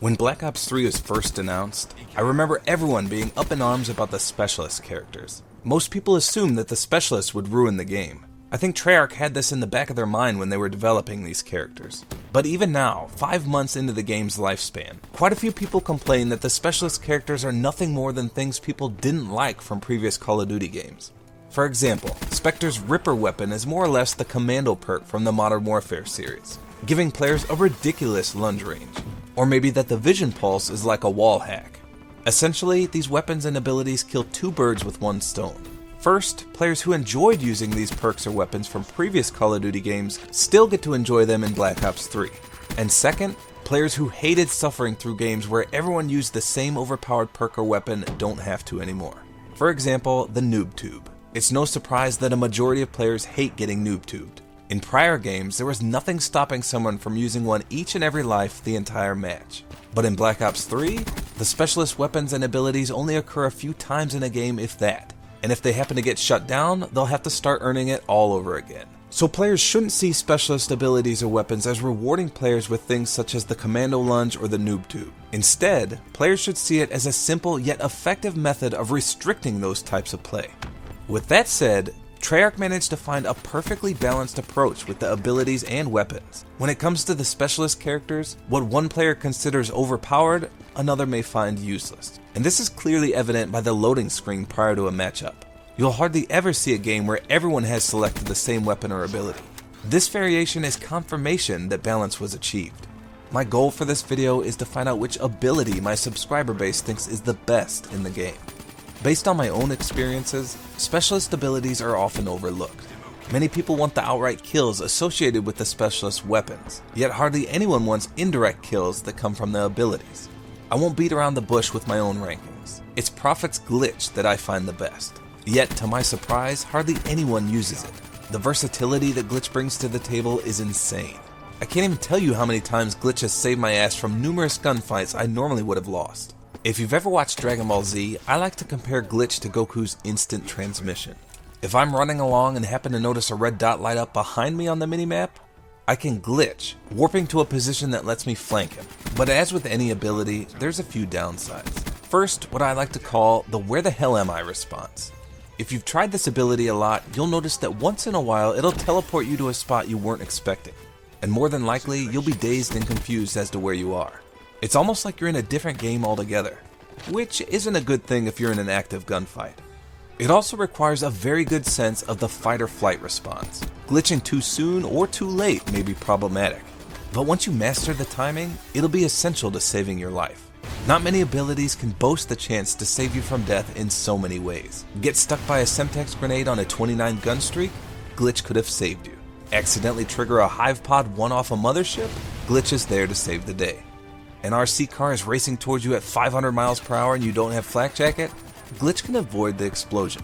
When Black Ops 3 was first announced, I remember everyone being up in arms about the Specialist characters. Most people assumed that the Specialist would ruin the game. I think Treyarch had this in the back of their mind when they were developing these characters. But even now, 5 months into the game's lifespan, quite a few people complain that the Specialist characters are nothing more than things people didn't like from previous Call of Duty games. For example, Spectre's Ripper weapon is more or less the commando perk from the Modern Warfare series, giving players a ridiculous lunge range. Or maybe that the Vision Pulse is like a wall hack. Essentially, these weapons and abilities kill two birds with one stone. First, players who enjoyed using these perks or weapons from previous Call of Duty games still get to enjoy them in Black Ops 3. And second, players who hated suffering through games where everyone used the same overpowered perk or weapon don't have to anymore. For example, the Noob Tube. It's no surprise that a majority of players hate getting noob tubed. In prior games, there was nothing stopping someone from using one each and every life the entire match. But in Black Ops 3, the Specialist weapons and abilities only occur a few times in a game if that. And if they happen to get shut down, they'll have to start earning it all over again. So players shouldn't see Specialist abilities or weapons as rewarding players with things such as the Commando Lunge or the Noob Tube. Instead, players should see it as a simple yet effective method of restricting those types of play. With that said, Treyarch managed to find a perfectly balanced approach with the abilities and weapons. When it comes to the Specialist characters, what one player considers overpowered, another may find useless. And this is clearly evident by the loading screen prior to a matchup. You'll hardly ever see a game where everyone has selected the same weapon or ability. This variation is confirmation that balance was achieved. My goal for this video is to find out which ability my subscriber base thinks is the best in the game. Based on my own experiences, Specialist abilities are often overlooked. Many people want the outright kills associated with the Specialist weapons, yet hardly anyone wants indirect kills that come from the abilities. I won't beat around the bush with my own rankings. It's Prophet's Glitch that I find the best. Yet, to my surprise, hardly anyone uses it. The versatility that Glitch brings to the table is insane. I can't even tell you how many times Glitch has saved my ass from numerous gunfights I normally would have lost. If you've ever watched Dragon Ball Z, I like to compare Glitch to Goku's instant transmission. If I'm running along and happen to notice a red dot light up behind me on the minimap, I can glitch, warping to a position that lets me flank him. But as with any ability, there's a few downsides. First, what I like to call the "where the hell am I" response. If you've tried this ability a lot, you'll notice that once in a while it'll teleport you to a spot you weren't expecting. And more than likely, you'll be dazed and confused as to where you are. It's almost like you're in a different game altogether, which isn't a good thing if you're in an active gunfight. It also requires a very good sense of the fight or flight response. Glitching too soon or too late may be problematic, but once you master the timing, it'll be essential to saving your life. Not many abilities can boast the chance to save you from death in so many ways. Get stuck by a Semtex grenade on a 29 gun streak? Glitch could have saved you. Accidentally trigger a H.I.V.E. pod one off a mothership? Glitch is there to save the day. An RC car is racing towards you at 500 miles per hour and you don't have flak jacket? Glitch can avoid the explosion.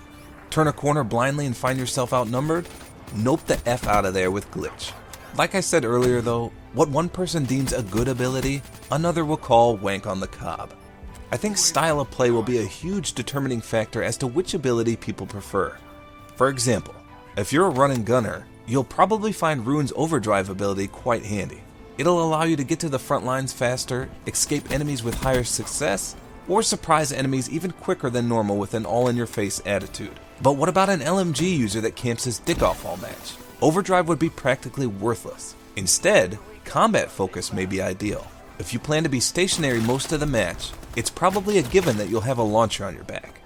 Turn a corner blindly and find yourself outnumbered? Nope the F out of there with Glitch. Like I said earlier though, what one person deems a good ability, another will call wank on the cob. I think style of play will be a huge determining factor as to which ability people prefer. For example, if you're a run and gunner, you'll probably find Rune's overdrive ability quite handy. It'll allow you to get to the front lines faster, escape enemies with higher success, or surprise enemies even quicker than normal with an all-in-your-face attitude. But what about an LMG user that camps his dick off all match? Overdrive would be practically worthless. Instead, combat focus may be ideal. If you plan to be stationary most of the match, it's probably a given that you'll have a launcher on your back.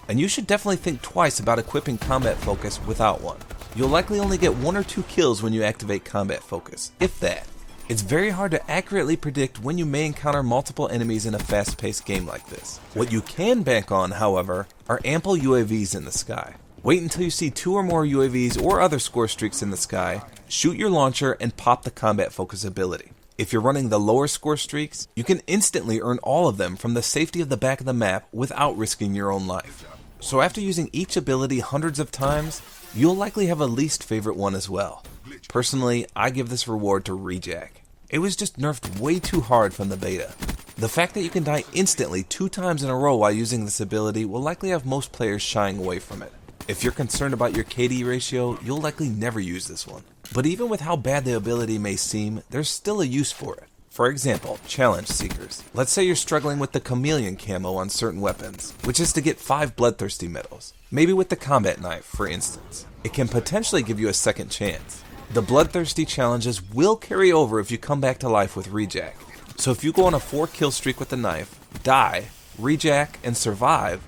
And you should definitely think twice about equipping combat focus without one. You'll likely only get 1 or 2 kills when you activate combat focus, if that. It's very hard to accurately predict when you may encounter multiple enemies in a fast-paced game like this. What you can bank on, however, are ample UAVs in the sky. Wait until you see 2 or more UAVs or other score streaks in the sky, shoot your launcher, and pop the combat focus ability. If you're running the lower score streaks, you can instantly earn all of them from the safety of the back of the map without risking your own life. So after using each ability hundreds of times, you'll likely have a least favorite one as well. Personally, I give this reward to Rejack. It was just nerfed way too hard from the beta. The fact that you can die instantly 2 times in a row while using this ability will likely have most players shying away from it. If you're concerned about your KD ratio, you'll likely never use this one. But even with how bad the ability may seem, there's still a use for it. For example, challenge seekers. Let's say you're struggling with the chameleon camo on certain weapons, which is to get 5 bloodthirsty medals. Maybe with the combat knife, for instance. It can potentially give you a second chance. The bloodthirsty challenges will carry over if you come back to life with Rejack. So if you go on a 4-kill streak with the knife, die, Rejack, and survive,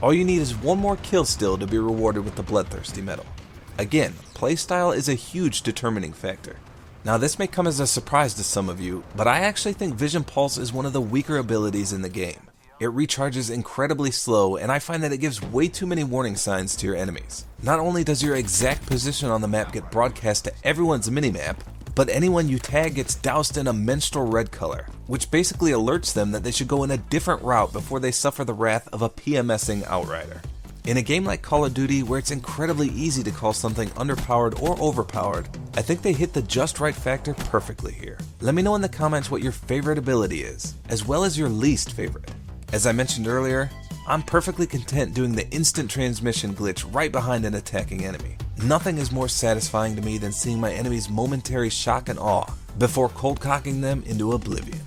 all you need is one more kill still to be rewarded with the bloodthirsty medal. Again, playstyle is a huge determining factor. Now this may come as a surprise to some of you, but I actually think Vision Pulse is one of the weaker abilities in the game. It recharges incredibly slow, and I find that it gives way too many warning signs to your enemies. Not only does your exact position on the map get broadcast to everyone's minimap, but anyone you tag gets doused in a menstrual red color, which basically alerts them that they should go in a different route before they suffer the wrath of a PMSing outrider. In a game like Call of Duty, where it's incredibly easy to call something underpowered or overpowered, I think they hit the just right factor perfectly here. Let me know in the comments what your favorite ability is, as well as your least favorite. As I mentioned earlier, I'm perfectly content doing the instant transmission glitch right behind an attacking enemy. Nothing is more satisfying to me than seeing my enemy's momentary shock and awe before cold cocking them into oblivion.